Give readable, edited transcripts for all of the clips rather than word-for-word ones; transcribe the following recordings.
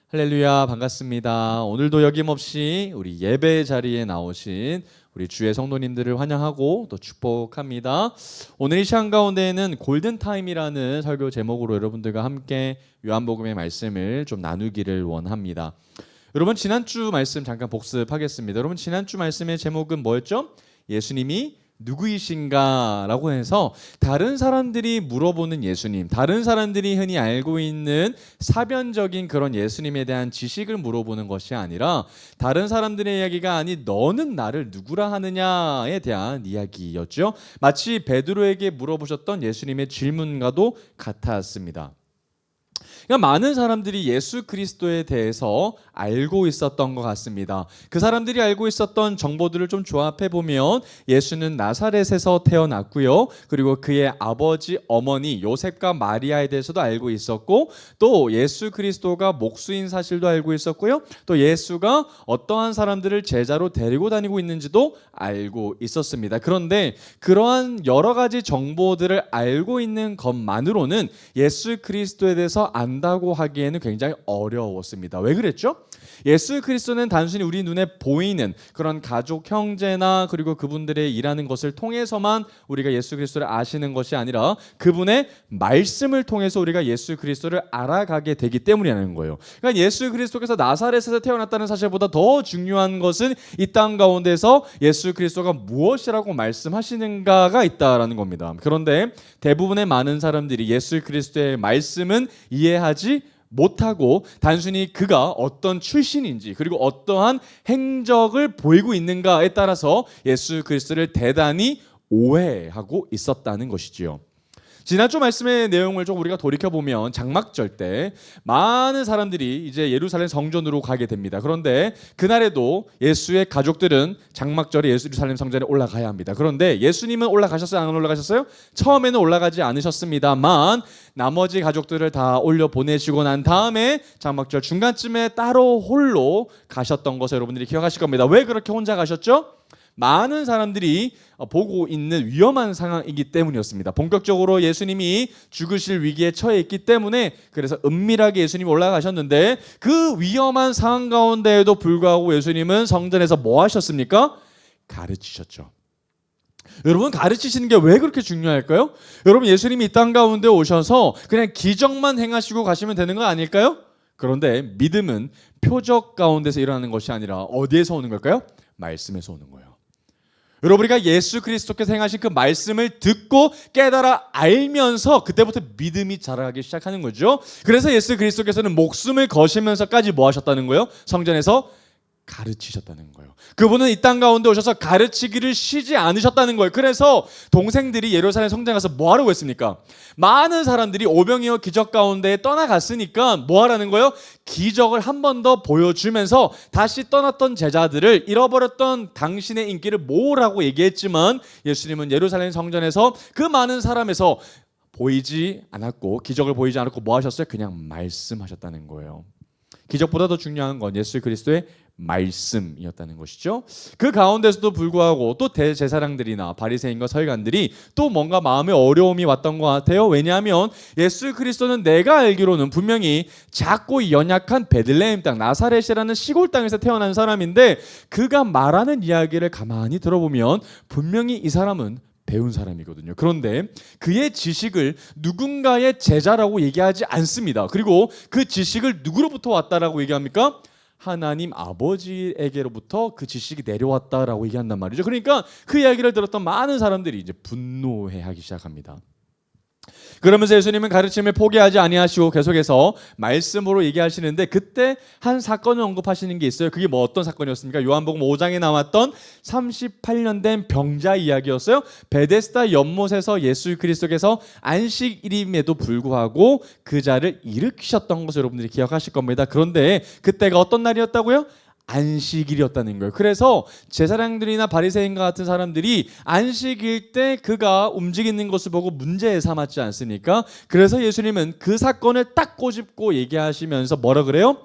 할렐루야, 반갑습니다. 오늘도 여김없이 우리 예배 자리에 나오신 우리 주의 성도님들을 환영하고 또 축복합니다. 오늘 이 시간 가운데에는 골든타임이라는 설교 제목으로 여러분들과 함께 요한복음의 말씀을 좀 나누기를 원합니다. 여러분, 지난주 말씀 잠깐 복습하겠습니다. 여러분, 지난주 말씀의 제목은 뭐였죠? 예수님이 누구이신가 라고 해서 다른 사람들이 물어보는 예수님, 다른 사람들이 흔히 알고 있는 사변적인 그런 예수님에 대한 지식을 물어보는 것이 아니라 다른 사람들의 이야기가 아닌 너는 나를 누구라 하느냐에 대한 이야기였죠. 마치 베드로에게 물어보셨던 예수님의 질문과도 같았습니다. 그러니까 많은 사람들이 예수 그리스도에 대해서 알고 있었던 것 같습니다. 그 사람들이 알고 있었던 정보들을 좀 조합해 보면 예수는 나사렛에서 태어났고요. 그리고 그의 아버지, 어머니 요셉과 마리아에 대해서도 알고 있었고, 또 예수 그리스도가 목수인 사실도 알고 있었고요. 또 예수가 어떠한 사람들을 제자로 데리고 다니고 있는지도 알고 있었습니다. 그런데 그러한 여러 가지 정보들을 알고 있는 것만으로는 예수 그리스도에 대해서 안다고 하기에는 굉장히 어려웠습니다. 왜 그랬죠? 예수 그리스도는 단순히 우리 눈에 보이는 그런 가족, 형제나 그리고 그분들의 일하는 것을 통해서만 우리가 예수 그리스도를 아시는 것이 아니라 그분의 말씀을 통해서 우리가 예수 그리스도를 알아가게 되기 때문이라는 거예요. 그러니까 예수 그리스도께서 나사렛에서 태어났다는 사실보다 더 중요한 것은 이 땅 가운데서 예수 그리스도가 무엇이라고 말씀하시는가가 있다라는 겁니다. 그런데 대부분의 많은 사람들이 예수 그리스도의 말씀은 이해하지 못하고 단순히 그가 어떤 출신인지 그리고 어떠한 행적을 보이고 있는가에 따라서 예수 그리스도를 대단히 오해하고 있었다는 것이지요. 지난주 말씀의 내용을 좀 우리가 돌이켜보면 장막절 때 많은 사람들이 이제 예루살렘 성전으로 가게 됩니다. 그런데 그날에도 예수의 가족들은 장막절에 예루살렘 성전에 올라가야 합니다. 그런데 예수님은 올라가셨어요? 안 올라가셨어요? 처음에는 올라가지 않으셨습니다만 나머지 가족들을 다 올려 보내시고 난 다음에 장막절 중간쯤에 따로 홀로 가셨던 것을 여러분들이 기억하실 겁니다. 왜 그렇게 혼자 가셨죠? 많은 사람들이 보고 있는 위험한 상황이기 때문이었습니다. 본격적으로 예수님이 죽으실 위기에 처해 있기 때문에 그래서 은밀하게 예수님이 올라가셨는데 그 위험한 상황 가운데에도 불구하고 예수님은 성전에서 뭐 하셨습니까? 가르치셨죠. 여러분, 가르치시는 게 왜 그렇게 중요할까요? 여러분, 예수님이 이 땅 가운데 오셔서 그냥 기적만 행하시고 가시면 되는 거 아닐까요? 그런데 믿음은 표적 가운데서 일어나는 것이 아니라 어디에서 오는 걸까요? 말씀에서 오는 거예요. 여러분, 우리가 예수 그리스도께서 행하신 그 말씀을 듣고 깨달아 알면서 그때부터 믿음이 자라기 시작하는 거죠. 그래서 예수 그리스도께서는 목숨을 거시면서까지 뭐 하셨다는 거예요? 성전에서 가르치셨다는 거예요. 그분은 이 땅 가운데 오셔서 가르치기를 쉬지 않으셨다는 거예요. 그래서 동생들이 예루살렘 성전에 가서 뭐 하라고 했습니까? 많은 사람들이 오병이어 기적 가운데 떠나갔으니까 뭐 하라는 거예요? 기적을 한 번 더 보여주면서 다시 떠났던 제자들을, 잃어버렸던 당신의 인기를 모으라고 얘기했지만 예수님은 예루살렘 성전에서 그 많은 사람에서 보이지 않았고, 기적을 보이지 않았고 뭐 하셨어요? 그냥 말씀하셨다는 거예요. 기적보다 더 중요한 건 예수 그리스도의 말씀이었다는 것이죠. 그 가운데서도 불구하고 또 대제사장들이나 바리새인과 서기관들이 또 뭔가 마음에 어려움이 왔던 것 같아요. 왜냐하면 예수 그리스도는 내가 알기로는 분명히 작고 연약한 베들레헴 땅 나사렛이라는 시골 땅에서 태어난 사람인데 그가 말하는 이야기를 가만히 들어보면 분명히 이 사람은 배운 사람이거든요. 그런데 그의 지식을 누군가의 제자라고 얘기하지 않습니다. 그리고 그 지식을 누구로부터 왔다라고 얘기합니까? 하나님 아버지에게로부터 그 지식이 내려왔다라고 얘기한단 말이죠. 그러니까 그 이야기를 들었던 많은 사람들이 이제 분노해하기 시작합니다. 그러면서 예수님은 가르침을 포기하지 아니하시고 계속해서 말씀으로 얘기하시는데 그때 한 사건을 언급하시는 게 있어요. 그게 뭐 어떤 사건이었습니까? 요한복음 5장에 나왔던 38년 된 병자 이야기였어요. 베데스다 연못에서 예수 그리스도께서 안식일임에도 불구하고 그 자를 일으키셨던 것을 여러분들이 기억하실 겁니다. 그런데 그때가 어떤 날이었다고요? 안식일이었다는 거예요. 그래서 제사장들이나 바리새인과 같은 사람들이 안식일 때 그가 움직이는 것을 보고 문제 삼았지 않습니까? 그래서 예수님은 그 사건을 딱 꼬집고 얘기하시면서 뭐라 그래요?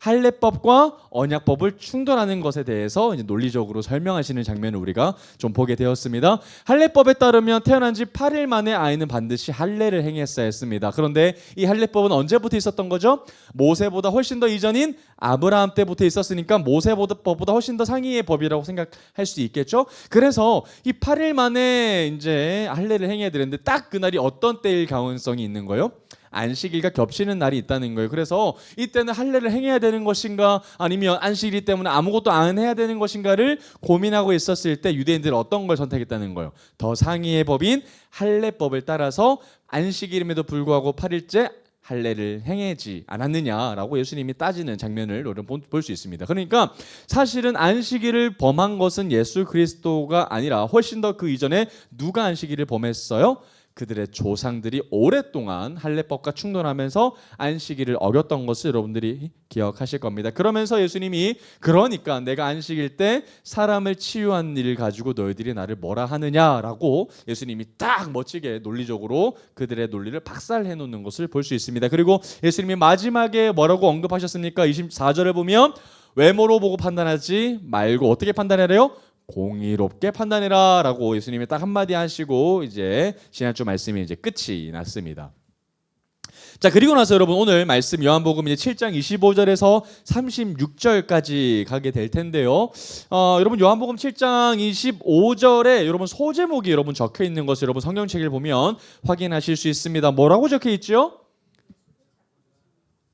할례법과 언약법을 충돌하는 것에 대해서 이제 논리적으로 설명하시는 장면을 우리가 좀 보게 되었습니다. 할례법에 따르면 태어난 지 8일 만에 아이는 반드시 할례를 행했어야 했습니다. 그런데 이 할례법은 언제부터 있었던 거죠? 모세보다 훨씬 더 이전인 아브라함 때부터 있었으니까 모세법보다 훨씬 더 상위의 법이라고 생각할 수 있겠죠. 그래서 이 8일 만에 이제 할례를 행해야 되는데 딱 그날이 어떤 때일 가능성이 있는 거예요? 안식일과 겹치는 날이 있다는 거예요. 그래서 이때는 할례를 행해야 되는 것인가 아니면 안식일이 때문에 아무것도 안 해야 되는 것인가를 고민하고 있었을 때 유대인들은 어떤 걸 선택했다는 거예요? 더 상위의 법인 할례법을 따라서 안식일임에도 불구하고 8일째 할례를 행하지 않았느냐라고 예수님이 따지는 장면을 볼 수 있습니다. 그러니까 사실은 안식일을 범한 것은 예수 그리스도가 아니라 훨씬 더 그 이전에 누가 안식일을 범했어요? 그들의 조상들이 오랫동안 할례법과 충돌하면서 안식일을 어겼던 것을 여러분들이 기억하실 겁니다. 그러면서 예수님이 그러니까 내가 안식일 때 사람을 치유한 일을 가지고 너희들이 나를 뭐라 하느냐라고 예수님이 딱 멋지게 논리적으로 그들의 논리를 박살내 놓는 것을 볼 수 있습니다. 그리고 예수님이 마지막에 뭐라고 언급하셨습니까? 24절을 보면 외모로 보고 판단하지 말고 어떻게 판단하래요? 공의롭게 판단해라라고 예수님이 딱 한마디 하시고 이제 지난주 말씀이 이제 끝이 났습니다. 자, 그리고 나서 여러분 오늘 말씀 요한복음 이제 7장 25절에서 36절까지 가게 될 텐데요. 여러분 요한복음 7장 25절에 여러분 소제목이 여러분 적혀 있는 것을 여러분 성경책을 보면 확인하실 수 있습니다. 뭐라고 적혀 있죠?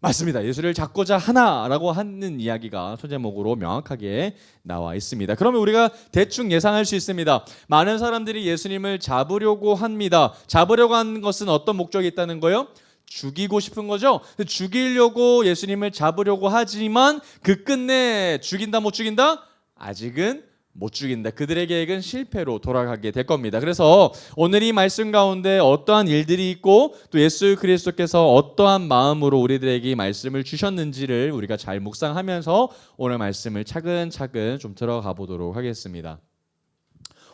맞습니다. 예수를 잡고자 하나라고 하는 이야기가 소제목으로 명확하게 나와 있습니다. 그러면 우리가 대충 예상할 수 있습니다. 많은 사람들이 예수님을 잡으려고 합니다. 잡으려고 하는 것은 어떤 목적이 있다는 거예요? 죽이고 싶은 거죠. 죽이려고 예수님을 잡으려고 하지만 그 끝내 죽인다 못 죽인다? 아직은 못 죽인다. 그들의 계획은 실패로 돌아가게 될 겁니다. 그래서 오늘 이 말씀 가운데 어떠한 일들이 있고 또 예수 그리스도께서 어떠한 마음으로 우리들에게 이 말씀을 주셨는지를 우리가 잘 묵상하면서 오늘 말씀을 차근차근 좀 들어가 보도록 하겠습니다.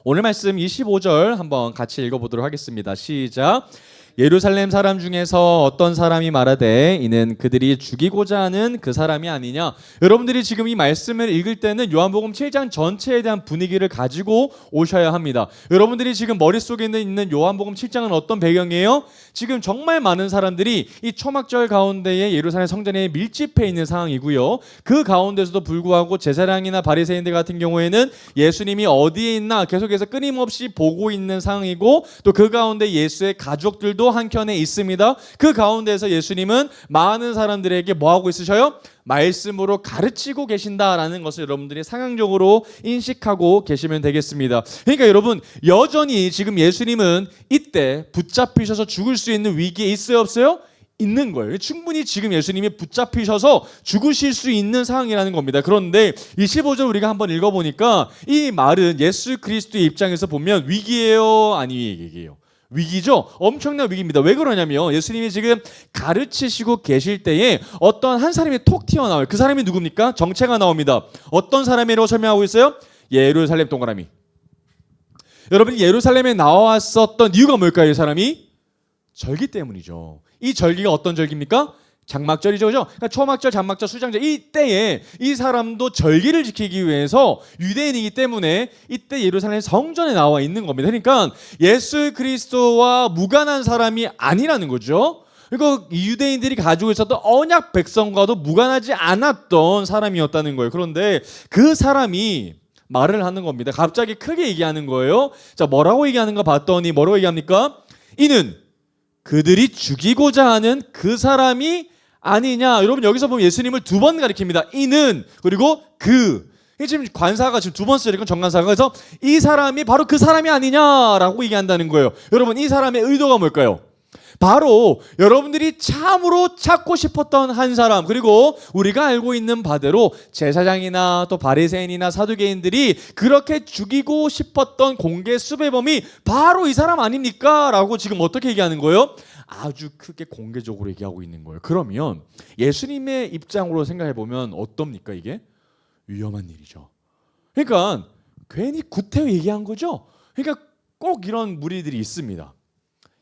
오늘 말씀 25절 한번 같이 읽어보도록 하겠습니다. 시작. 예루살렘 사람 중에서 어떤 사람이 말하되 이는 그들이 죽이고자 하는 그 사람이 아니냐. 여러분들이 지금 이 말씀을 읽을 때는 요한복음 7장 전체에 대한 분위기를 가지고 오셔야 합니다. 여러분들이 지금 머릿속에 있는 요한복음 7장은 어떤 배경이에요? 지금 정말 많은 사람들이 이 초막절 가운데에 예루살렘 성전에 밀집해 있는 상황이고요. 그 가운데서도 불구하고 제사장이나 바리새인들 같은 경우에는 예수님이 어디에 있나 계속해서 끊임없이 보고 있는 상황이고 또 그 가운데 예수의 가족들도 한켠에 있습니다. 그 가운데서 예수님은 많은 사람들에게 뭐하고 있으셔요? 말씀으로 가르치고 계신다라는 것을 여러분들이 상황적으로 인식하고 계시면 되겠습니다. 그러니까 여러분 여전히 지금 예수님은 이때 붙잡히셔서 죽을 수 있는 위기에 있어요 없어요? 있는 거예요. 충분히 지금 예수님이 붙잡히셔서 죽으실 수 있는 상황이라는 겁니다. 그런데 25절 우리가 한번 읽어보니까 이 말은 예수 그리스도의 입장에서 보면 위기예요? 아니 위기예요? 위기죠. 엄청난 위기입니다. 왜 그러냐면 예수님이 지금 가르치시고 계실 때에 어떤 한 사람이 톡 튀어나와요. 그 사람이 누굽니까? 정체가 나옵니다. 어떤 사람이라고 설명하고 있어요? 예루살렘 동그라미. 여러분 예루살렘에 나왔었던 이유가 뭘까요? 이 사람이? 절기 때문이죠. 이 절기가 어떤 절기입니까? 장막절이죠. 그죠? 그러니까 초막절, 장막절, 수장절 이때에 이 사람도 절기를 지키기 위해서 유대인이기 때문에 이때 예루살렘 성전에 나와 있는 겁니다. 그러니까 예수 그리스도와 무관한 사람이 아니라는 거죠. 그리고 유대인들이 가지고 있었던 언약 백성과도 무관하지 않았던 사람이었다는 거예요. 그런데 그 사람이 말을 하는 겁니다. 갑자기 크게 얘기하는 거예요. 자, 뭐라고 얘기하는가 봤더니 뭐라고 얘기합니까? 이는 그들이 죽이고자 하는 그 사람이 아니냐. 여러분 여기서 보면 예수님을 두 번 가리킵니다. 이는 그리고 그. 지금 관사가 지금 두 번 쓰니까 정관사가 그래서 이 사람이 바로 그 사람이 아니냐라고 얘기한다는 거예요. 여러분 이 사람의 의도가 뭘까요? 바로 여러분들이 참으로 찾고 싶었던 한 사람 그리고 우리가 알고 있는 바대로 제사장이나 또 바리새인이나 사두개인들이 그렇게 죽이고 싶었던 공개 수배범이 바로 이 사람 아닙니까? 라고 지금 어떻게 얘기하는 거예요? 아주 크게 공개적으로 얘기하고 있는 거예요. 그러면 예수님의 입장으로 생각해 보면 어떻습니까? 이게 위험한 일이죠. 그러니까 괜히 구태여 얘기한 거죠. 그러니까 꼭 이런 무리들이 있습니다.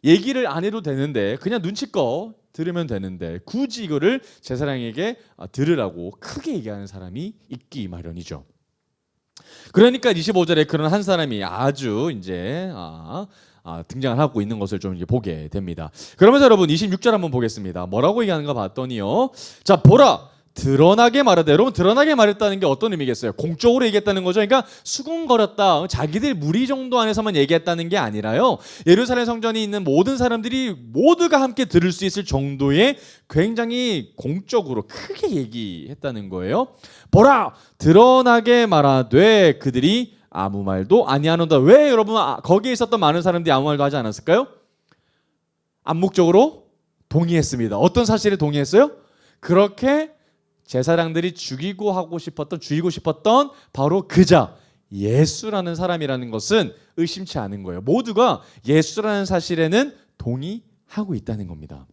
얘기를 안 해도 되는데 그냥 눈치껏 들으면 되는데 굳이 이거를 제사장에게 들으라고 크게 얘기하는 사람이 있기 마련이죠. 그러니까 25절에 그런 한 사람이 아주 이제 등장을 하고 있는 것을 좀 이제 보게 됩니다. 그러면서 여러분 26절 한번 보겠습니다. 뭐라고 얘기하는가 봤더니요. 자, 보라. 드러나게 말하되, 여러분 드러나게 말했다는 게 어떤 의미겠어요? 공적으로 얘기했다는 거죠. 그러니까 수군거렸다, 자기들 무리 정도 안에서만 얘기했다는 게 아니라요, 예루살렘 성전이 있는 모든 사람들이 모두가 함께 들을 수 있을 정도의 굉장히 공적으로 크게 얘기했다는 거예요. 보라, 드러나게 말하되 그들이 아무 말도 아니하는다. 왜 여러분 거기에 있었던 많은 사람들이 아무 말도 하지 않았을까요? 암묵적으로 동의했습니다. 어떤 사실에 동의했어요? 그렇게 제사장들이 죽이고 싶었던 바로 그자 예수라는 사람이라는 것은 의심치 않은 거예요. 모두가 예수라는 사실에는 동의하고 있다는 겁니다.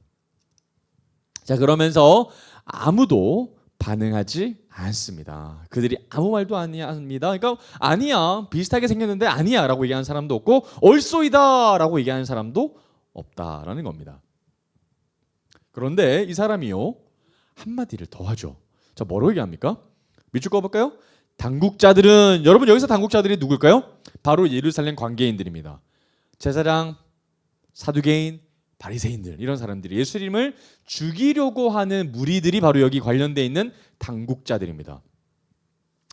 자, 그러면서 아무도 반응하지 않습니다. 그들이 아무 말도 아니합니다. 그러니까 아니야, 비슷하게 생겼는데 아니야 라고 얘기하는 사람도 없고 얼쏘이다 라고 얘기하는 사람도 없다라는 겁니다. 그런데 이 사람이요, 한마디를 더 하죠. 자, 뭐라고 얘기합니까? 밑줄 그어볼까요? 당국자들은, 여러분 여기서 당국자들이 누굴까요? 바로 예루살렘 관계인들입니다. 제사장, 사두개인, 바리새인들, 이런 사람들이 예수님을 죽이려고 하는 무리들이 바로 여기 관련되어 있는 당국자들입니다.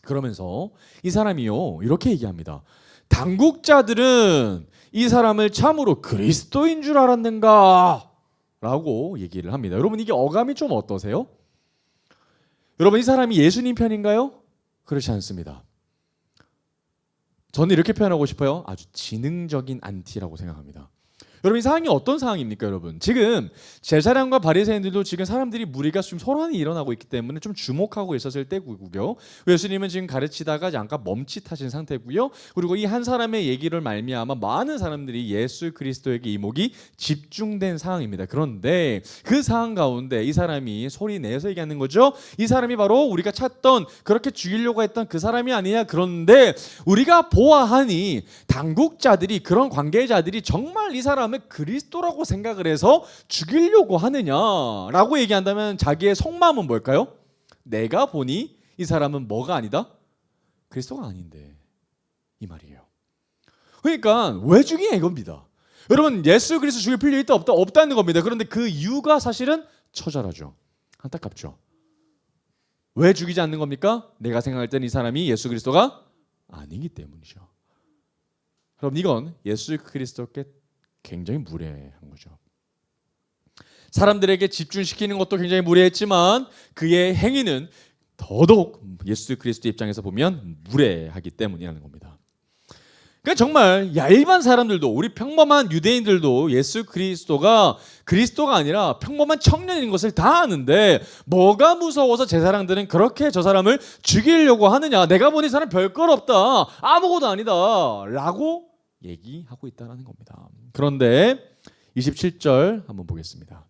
그러면서 이 사람이요, 이렇게 얘기합니다. 당국자들은 이 사람을 참으로 그리스도인 줄 알았는가? 라고 얘기를 합니다. 여러분 이게 어감이 좀 어떠세요? 여러분 이 사람이 예수님 편인가요? 그렇지 않습니다. 저는 이렇게 표현하고 싶어요. 아주 지능적인 안티라고 생각합니다. 여러분 이 상황이 어떤 상황입니까? 여러분 지금 제사장과 바리새인들도 지금 사람들이 무리가 좀 소란이 일어나고 있기 때문에 좀 주목하고 있었을 때고요. 예수님은 지금 가르치다가 잠깐 멈칫하신 상태고요. 그리고 이 한 사람의 얘기를 말미암아 많은 사람들이 예수 그리스도에게 이목이 집중된 상황입니다. 그런데 그 상황 가운데 이 사람이 소리 내서 얘기하는 거죠. 이 사람이 바로 우리가 찾던, 그렇게 죽이려고 했던 그 사람이 아니냐. 그런데 우리가 보아하니 당국자들이, 그런 관계자들이 정말 이 사람을 그리스도라고 생각을 해서 죽이려고 하느냐라고 얘기한다면 자기의 속마음은 뭘까요? 내가 보니 이 사람은 뭐가 아니다? 그리스도가 아닌데, 이 말이에요. 그러니까 왜 죽이냐 이겁니다. 여러분 예수 그리스도 죽일 필요 있다 없다? 없다는 겁니다. 그런데 그 이유가 사실은 처절하죠. 안타깝죠. 왜 죽이지 않는 겁니까? 내가 생각할 때는 이 사람이 예수 그리스도가 아니기 때문이죠. 그럼 이건 예수 그리스도께 굉장히 무례한 거죠. 사람들에게 집중시키는 것도 굉장히 무례했지만 그의 행위는 더더욱 예수 그리스도 입장에서 보면 무례하기 때문이라는 겁니다. 그러니까 정말 일반 사람들도, 우리 평범한 유대인들도 예수 그리스도가 아니라 평범한 청년인 것을 다 아는데 뭐가 무서워서 제사장들은 그렇게 저 사람을 죽이려고 하느냐, 내가 보니 이 사람 별걸 없다, 아무것도 아니다 라고 얘기하고 있다는 겁니다. 그런데 27절 한번 보겠습니다.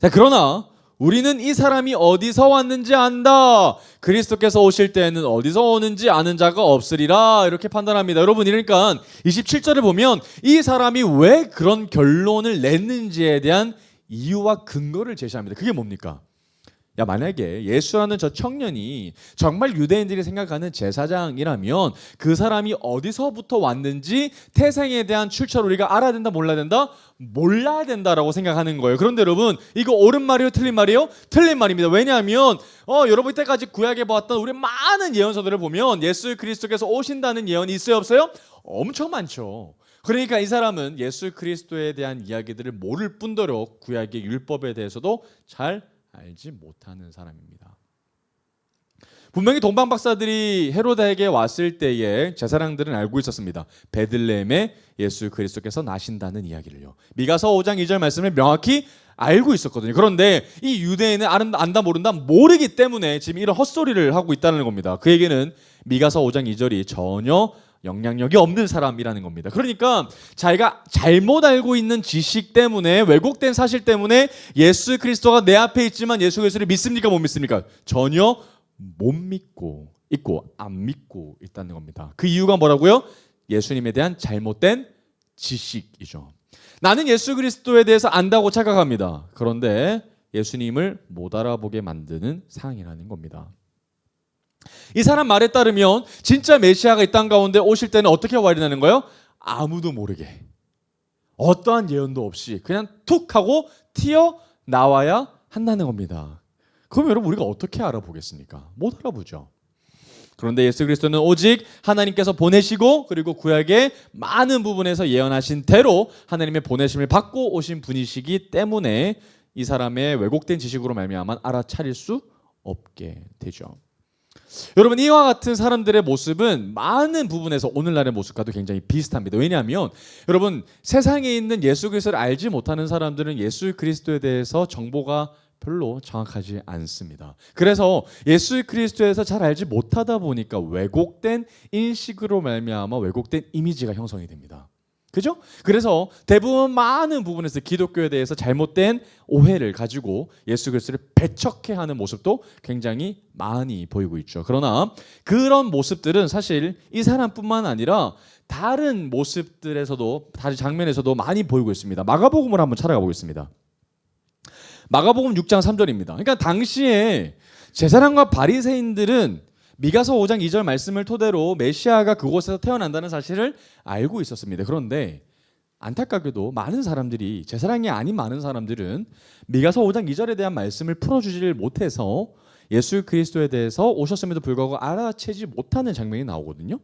자, 그러나 우리는 이 사람이 어디서 왔는지 안다. 그리스도께서 오실 때에는 어디서 오는지 아는 자가 없으리라. 이렇게 판단합니다. 여러분, 그러니까 27절을 보면 이 사람이 왜 그런 결론을 냈는지에 대한 이유와 근거를 제시합니다. 그게 뭡니까? 야, 만약에 예수라는 저 청년이 정말 유대인들이 생각하는 제사장이라면 그 사람이 어디서부터 왔는지 태생에 대한 출처를 우리가 알아야 된다, 몰라야 된다? 몰라야 된다라고 생각하는 거예요. 그런데 여러분 이거 옳은 말이에요, 틀린 말이에요? 틀린 말입니다. 왜냐하면 여러분 이때까지 구약에 보았던 우리 많은 예언서들을 보면 예수 그리스도께서 오신다는 예언이 있어요, 없어요? 엄청 많죠. 그러니까 이 사람은 예수 그리스도에 대한 이야기들을 모를 뿐더러 구약의 율법에 대해서도 잘 알지 못하는 사람입니다. 분명히 동방 박사들이 헤로다에게 왔을 때에 제사장들은 알고 있었습니다. 베들레헴에 예수 그리스도께서 나신다는 이야기를요. 미가서 5장 2절 말씀을 명확히 알고 있었거든요. 그런데 이 유대인은 안다 모른다 모르기 때문에 지금 이런 헛소리를 하고 있다는 겁니다. 그에게는 미가서 5장 2절이 전혀 영향력이 없는 사람이라는 겁니다. 그러니까 자기가 잘못 알고 있는 지식 때문에, 왜곡된 사실 때문에 예수 그리스도가 내 앞에 있지만 예수 그리스도를 믿습니까, 못 믿습니까? 전혀 못 믿고 있고 안 믿고 있다는 겁니다. 그 이유가 뭐라고요? 예수님에 대한 잘못된 지식이죠. 나는 예수 그리스도에 대해서 안다고 착각합니다. 그런데 예수님을 못 알아보게 만드는 상황이라는 겁니다. 이 사람 말에 따르면 진짜 메시아가 이 땅 가운데 오실 때는 어떻게 와야 되는 거예요? 아무도 모르게, 어떠한 예언도 없이 그냥 툭 하고 튀어나와야 한다는 겁니다. 그럼 여러분 우리가 어떻게 알아보겠습니까? 못 알아보죠. 그런데 예수 그리스도는 오직 하나님께서 보내시고 그리고 구약의 많은 부분에서 예언하신 대로 하나님의 보내심을 받고 오신 분이시기 때문에 이 사람의 왜곡된 지식으로 말미암아 알아차릴 수 없게 되죠. 여러분, 이와 같은 사람들의 모습은 많은 부분에서 오늘날의 모습과도 굉장히 비슷합니다. 왜냐하면 여러분, 세상에 있는 예수 그리스도를 알지 못하는 사람들은 예수 그리스도에 대해서 정보가 별로 정확하지 않습니다. 그래서 예수 그리스도에서 잘 알지 못하다 보니까 왜곡된 인식으로 말미암아 왜곡된 이미지가 형성이 됩니다. 그죠? 그래서 대부분 많은 부분에서 기독교에 대해서 잘못된 오해를 가지고 예수 그리스도를 배척해하는 모습도 굉장히 많이 보이고 있죠. 그러나 그런 모습들은 사실 이 사람뿐만 아니라 다른 모습들에서도, 다른 장면에서도 많이 보이고 있습니다. 마가복음을 한번 찾아가 보겠습니다. 마가복음 6장 3절입니다. 그러니까 당시에 제사장과 바리새인들은 미가서 5장 2절 말씀을 토대로 메시아가 그곳에서 태어난다는 사실을 알고 있었습니다. 그런데 안타깝게도 많은 사람들이, 제사장이 아닌 많은 사람들은 미가서 5장 2절에 대한 말씀을 풀어주지를 못해서 예수 그리스도에 대해서 오셨음에도 불구하고 알아채지 못하는 장면이 나오거든요.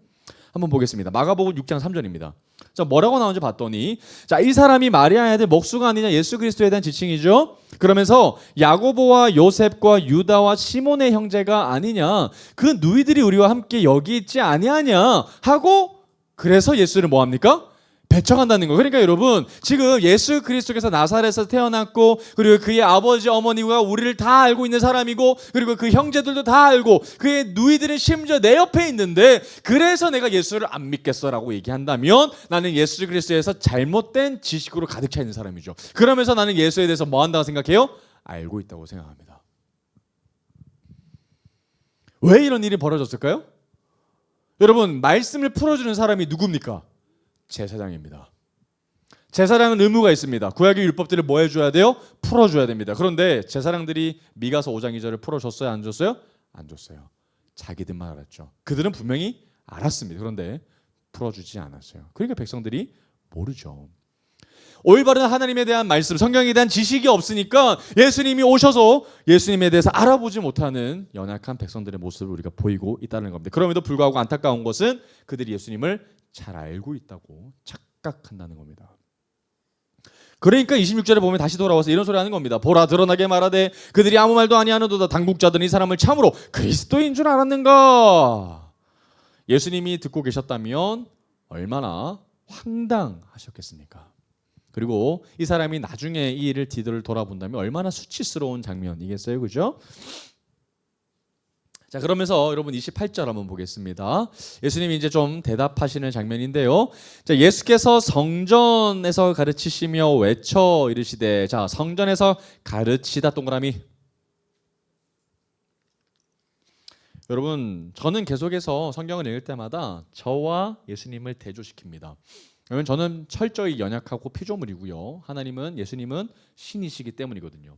한번 보겠습니다. 마가복음 6장 3절입니다. 자, 뭐라고 나오는지 봤더니, 자, 이 사람이 마리아의 아들 목수가 아니냐, 예수 그리스도에 대한 지칭이죠. 그러면서 야고보와 요셉과 유다와 시몬의 형제가 아니냐, 그 누이들이 우리와 함께 여기 있지 아니하냐 하고, 그래서 예수를 뭐 합니까? 배척한다는 거예요. 그러니까 여러분, 지금 예수 그리스도께서 나사렛에서 태어났고, 그리고 그의 아버지 어머니가 우리를 다 알고 있는 사람이고, 그리고 그 형제들도 다 알고, 그의 누이들은 심지어 내 옆에 있는데, 그래서 내가 예수를 안 믿겠어라고 얘기한다면 나는 예수 그리스도에서 잘못된 지식으로 가득 차 있는 사람이죠. 그러면서 나는 예수에 대해서 뭐 한다고 생각해요? 알고 있다고 생각합니다. 왜 이런 일이 벌어졌을까요? 여러분, 말씀을 풀어주는 사람이 누굽니까? 제사장입니다. 제사장은 의무가 있습니다. 구약의 율법들을 뭐 해줘야 돼요? 풀어줘야 됩니다. 그런데 제사장들이 미가서 5장 2절을 풀어줬어요? 안 줬어요? 안 줬어요. 자기들만 알았죠. 그들은 분명히 알았습니다. 그런데 풀어주지 않았어요. 그러니까 백성들이 모르죠. 올바른 하나님에 대한 말씀, 성경에 대한 지식이 없으니까 예수님이 오셔서 예수님에 대해서 알아보지 못하는 연약한 백성들의 모습을 우리가 보이고 있다는 겁니다. 그럼에도 불구하고 안타까운 것은 그들이 예수님을 잘 알고 있다고 착각한다는 겁니다. 그러니까 26절에 보면 다시 돌아와서 이런 소리 하는 겁니다. 보라, 드러나게 말하되 그들이 아무 말도 아니하노도다. 당국자들은 이 사람을 참으로 그리스도인 줄 알았는가? 예수님이 듣고 계셨다면 얼마나 황당하셨겠습니까? 그리고 이 사람이 나중에 이 일을 뒤를 돌아본다면 얼마나 수치스러운 장면이겠어요, 그죠? 자, 그러면서 여러분 28절 한번 보겠습니다. 예수님이 이제 좀 대답하시는 장면인데요. 자, 예수께서 성전에서 가르치시며 외쳐 이르시되, 자, 성전에서 가르치다 동그라미. 여러분, 저는 계속해서 성경을 읽을 때마다 저와 예수님을 대조시킵니다. 왜냐하면 저는 철저히 연약하고 피조물이고요. 하나님은, 예수님은 신이시기 때문이거든요.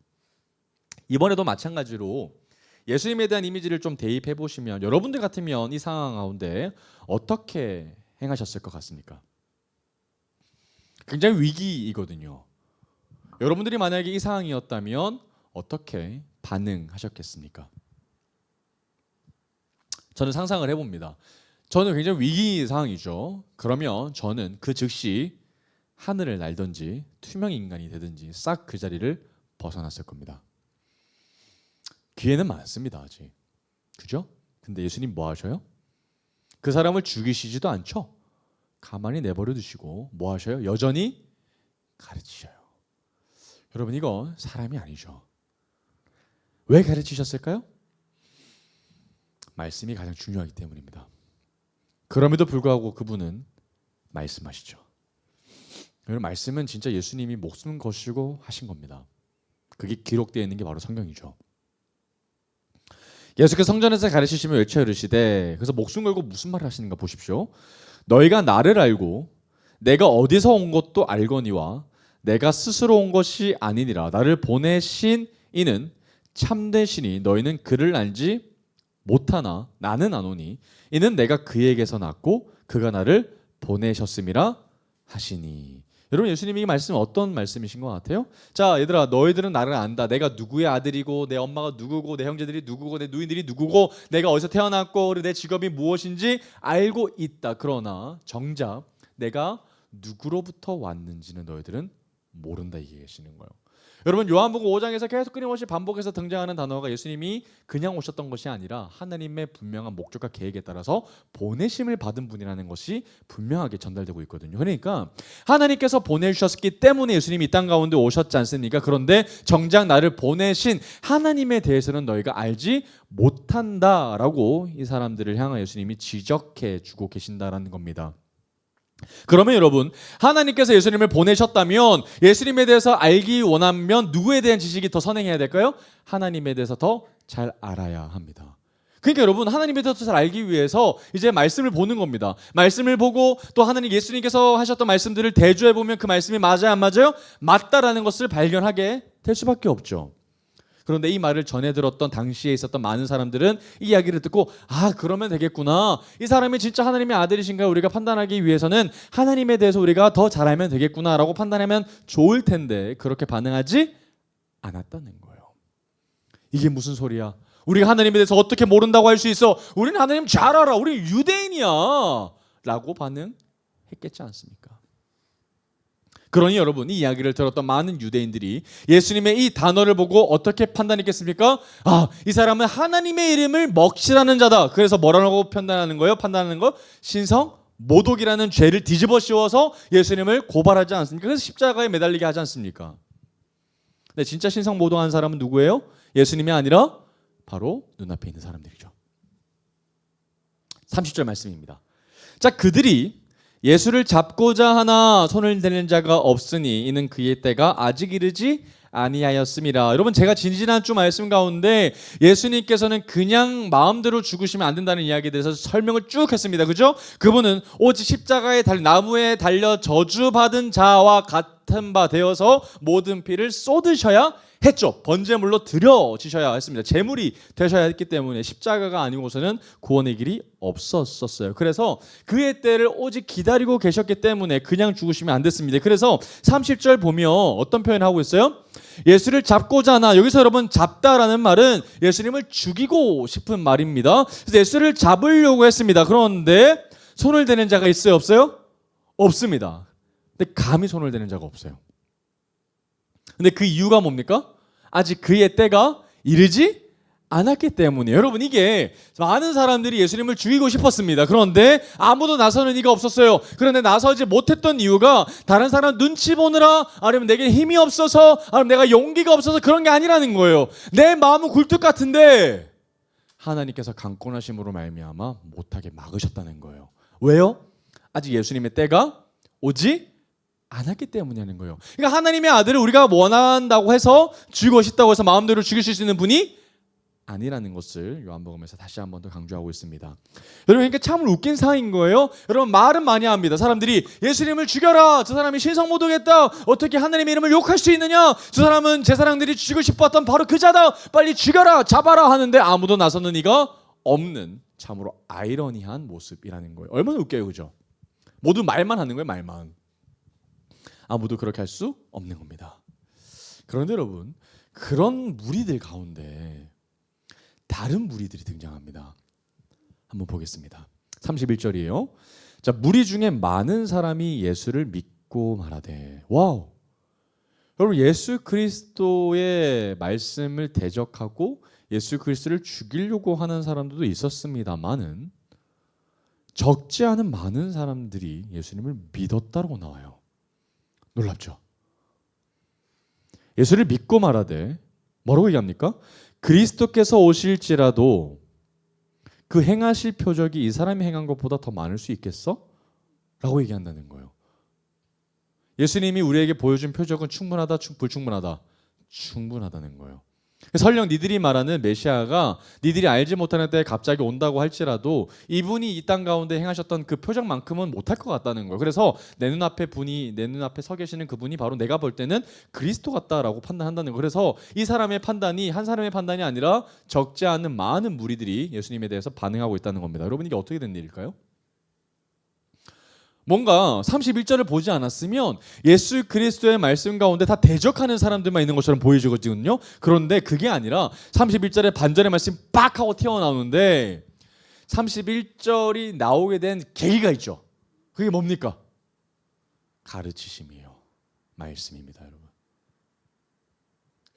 이번에도 마찬가지로 예수님에 대한 이미지를 좀 대입해 보시면 여러분들 같으면 이 상황 가운데 어떻게 행하셨을 것 같습니까? 굉장히 위기이거든요. 여러분들이 만약에 이 상황이었다면 어떻게 반응하셨겠습니까? 저는 상상을 해봅니다. 저는 굉장히 위기 상황이죠. 그러면 저는 그 즉시 하늘을 날든지 투명 인간이 되든지 싹 그 자리를 벗어났을 겁니다. 기회는 많습니다, 아직. 그죠? 근데 예수님 뭐 하셔요? 그 사람을 죽이시지도 않죠. 가만히 내버려 두시고 뭐 하셔요? 여전히 가르치셔요. 여러분, 이건 사람이 아니죠. 왜 가르치셨을까요? 말씀이 가장 중요하기 때문입니다. 그럼에도 불구하고 그분은 말씀하시죠. 여러분, 말씀은 진짜 예수님이 목숨 거시고 하신 겁니다. 그게 기록되어 있는 게 바로 성경이죠. 예수께서 성전에서 가르치시며 외쳐 이르시되, 그래서 목숨 걸고 무슨 말을 하시는가 보십시오. 너희가 나를 알고 내가 어디서 온 것도 알거니와 내가 스스로 온 것이 아니니라. 나를 보내신 이는 참되시니 너희는 그를 알지 못하나 나는 아노니 이는 내가 그에게서 났고 그가 나를 보내셨음이라 하시니. 여러분, 예수님이 이 말씀은 어떤 말씀이신 것 같아요? 자, 얘들아, 너희들은 나를 안다. 내가 누구의 아들이고 내 엄마가 누구고 내 형제들이 누구고 내 누이들이 누구고 내가 어디서 태어났고 그리고 내 직업이 무엇인지 알고 있다. 그러나 정작 내가 누구로부터 왔는지는 너희들은 모른다 얘기하시는 거예요. 여러분, 요한복음 5장에서 계속 끊임없이 반복해서 등장하는 단어가 예수님이 그냥 오셨던 것이 아니라 하나님의 분명한 목적과 계획에 따라서 보내심을 받은 분이라는 것이 분명하게 전달되고 있거든요. 그러니까 하나님께서 보내주셨기 때문에 예수님이 이 땅 가운데 오셨지 않습니까? 그런데 정작 나를 보내신 하나님에 대해서는 너희가 알지 못한다라고 이 사람들을 향하여 예수님이 지적해 주고 계신다라는 겁니다. 그러면 여러분, 하나님께서 예수님을 보내셨다면 예수님에 대해서 알기 원하면 누구에 대한 지식이 더 선행해야 될까요? 하나님에 대해서 더 잘 알아야 합니다. 그러니까 여러분, 하나님에 대해서 잘 알기 위해서 이제 말씀을 보는 겁니다. 말씀을 보고 또 하나님 예수님께서 하셨던 말씀들을 대조해 보면 그 말씀이 맞아요, 안 맞아요? 맞다라는 것을 발견하게 될 수밖에 없죠. 그런데 이 말을 전해 들었던 당시에 있었던 많은 사람들은 이 이야기를 듣고 그러면 되겠구나. 이 사람이 진짜 하나님의 아들이신가 우리가 판단하기 위해서는 하나님에 대해서 우리가 더 잘 알면 되겠구나라고 판단하면 좋을 텐데 그렇게 반응하지 않았다는 거예요. 이게 무슨 소리야? 우리가 하나님에 대해서 어떻게 모른다고 할 수 있어? 우리는 하나님 잘 알아. 우리는 유대인이야 라고 반응했겠지 않습니까? 그러니 여러분, 이 이야기를 들었던 많은 유대인들이 예수님의 이 단어를 보고 어떻게 판단했겠습니까? 이 사람은 하나님의 이름을 먹칠하는 자다. 그래서 뭐라고 판단하는 거예요? 판단하는 거? 신성 모독이라는 죄를 뒤집어 씌워서 예수님을 고발하지 않습니까? 그래서 십자가에 매달리게 하지 않습니까? 근데 진짜 신성 모독한 사람은 누구예요? 예수님이 아니라 바로 눈앞에 있는 사람들이죠. 30절 말씀입니다. 자, 그들이 예수를 잡고자 하나 손을 대는 자가 없으니 이는 그의 때가 아직 이르지 아니하였음이라. 여러분, 제가 지난주 말씀 가운데 예수님께서는 그냥 마음대로 죽으시면 안 된다는 이야기에 대해서 설명을 쭉 했습니다. 그죠? 그분은 오직 십자가에 나무에 달려 저주받은 자와 같은 바 되어서 모든 피를 쏟으셔야 했죠. 번제물로 드려지셔야 했습니다. 제물이 되셔야 했기 때문에 십자가가 아니고서는 구원의 길이 없었어요. 그래서 그의 때를 오직 기다리고 계셨기 때문에 그냥 죽으시면 안 됐습니다. 그래서 30절 보면 어떤 표현을 하고 있어요? 예수를 잡고자 하나. 여기서 여러분, 잡다라는 말은 예수님을 죽이고 싶은 말입니다. 그래서 예수를 잡으려고 했습니다. 그런데 손을 대는 자가 있어요, 없어요? 없습니다. 근데 감히 손을 대는 자가 없어요. 근데 그 이유가 뭡니까? 아직 그의 때가 이르지 않았기 때문에. 여러분, 이게 많은 사람들이 예수님을 죽이고 싶었습니다. 그런데 아무도 나서는 이가 없었어요. 그런데 나서지 못했던 이유가 다른 사람 눈치 보느라, 아니면 내게 힘이 없어서, 아니면 내가 용기가 없어서 그런 게 아니라는 거예요. 내 마음은 굴뚝 같은데 하나님께서 강권하심으로 말미암아 못하게 막으셨다는 거예요. 왜요? 아직 예수님의 때가 오지 않았기 때문이라는 거예요. 그러니까 하나님의 아들을 우리가 원한다고 해서 죽이고 싶다고 해서 마음대로 죽일 수 있는 분이 아니라는 것을 요한복음에서 다시 한 번 더 강조하고 있습니다. 여러분, 그러니까 참 웃긴 상황인 거예요. 여러분, 말은 많이 합니다. 사람들이 예수님을 죽여라. 저 사람이 신성모독했다. 어떻게 하나님의 이름을 욕할 수 있느냐. 저 사람은 제 사람들이 죽이고 싶었던 바로 그 자다. 빨리 죽여라, 잡아라 하는데 아무도 나서는 이가 없는 참으로 아이러니한 모습이라는 거예요. 얼마나 웃겨요, 그죠? 모두 말만 하는 거예요, 말만. 아무도 그렇게 할 수 없는 겁니다. 그런데 여러분, 그런 무리들 가운데 다른 무리들이 등장합니다. 한번 보겠습니다. 31절이에요. 자, 무리 중에 많은 사람이 예수를 믿고 말하되. 와우. 여러분, 예수 그리스도의 말씀을 대적하고 예수 그리스도를 죽이려고 하는 사람들도 있었습니다만은 적지 않은 많은 사람들이 예수님을 믿었다고 나와요. 놀랍죠? 예수를 믿고 말하되 뭐라고 얘기합니까? 그리스도께서 오실지라도 그 행하실 표적이 이 사람이 행한 것보다 더 많을 수 있겠어? 라고 얘기한다는 거예요. 예수님이 우리에게 보여준 표적은 충분하다, 불충분하다? 충분하다는 거예요. 설령 니들이 말하는 메시아가 니들이 알지 못하는 때에 갑자기 온다고 할지라도 이분이 이 땅 가운데 행하셨던 그 표적만큼은 못할 것 같다는 거예요. 그래서 내 눈앞에 서 계시는 그분이 바로 내가 볼 때는 그리스도 같다라고 판단한다는 거예요. 그래서 이 사람의 판단이 한 사람의 판단이 아니라 적지 않은 많은 무리들이 예수님에 대해서 반응하고 있다는 겁니다. 여러분, 이게 어떻게 된 일일까요? 뭔가 31절을 보지 않았으면 예수 그리스도의 말씀 가운데 다 대적하는 사람들만 있는 것처럼 보이거든요. 그런데 그게 아니라 31절에 반전의 말씀이 빡 하고 튀어나오는데 31절이 나오게 된 계기가 있죠. 그게 뭡니까? 가르치심이에요. 말씀입니다, 여러분.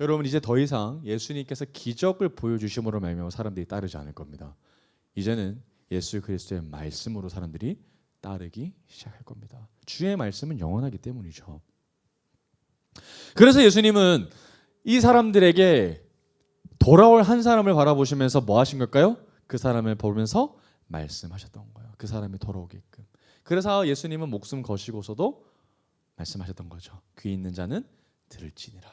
여러분, 이제 더 이상 예수님께서 기적을 보여주심으로 말미암아 사람들이 따르지 않을 겁니다. 이제는 예수 그리스도의 말씀으로 사람들이 따르기 시작할 겁니다. 주의 말씀은 영원하기 때문이죠. 그래서 예수님은 이 사람들에게 돌아올 한 사람을 바라보시면서 뭐 하신 걸까요? 그 사람을 보면서 말씀하셨던 거예요. 그 사람이 돌아오게끔. 그래서 예수님은 목숨 거시고서도 말씀하셨던 거죠. 귀 있는 자는 들을지니라.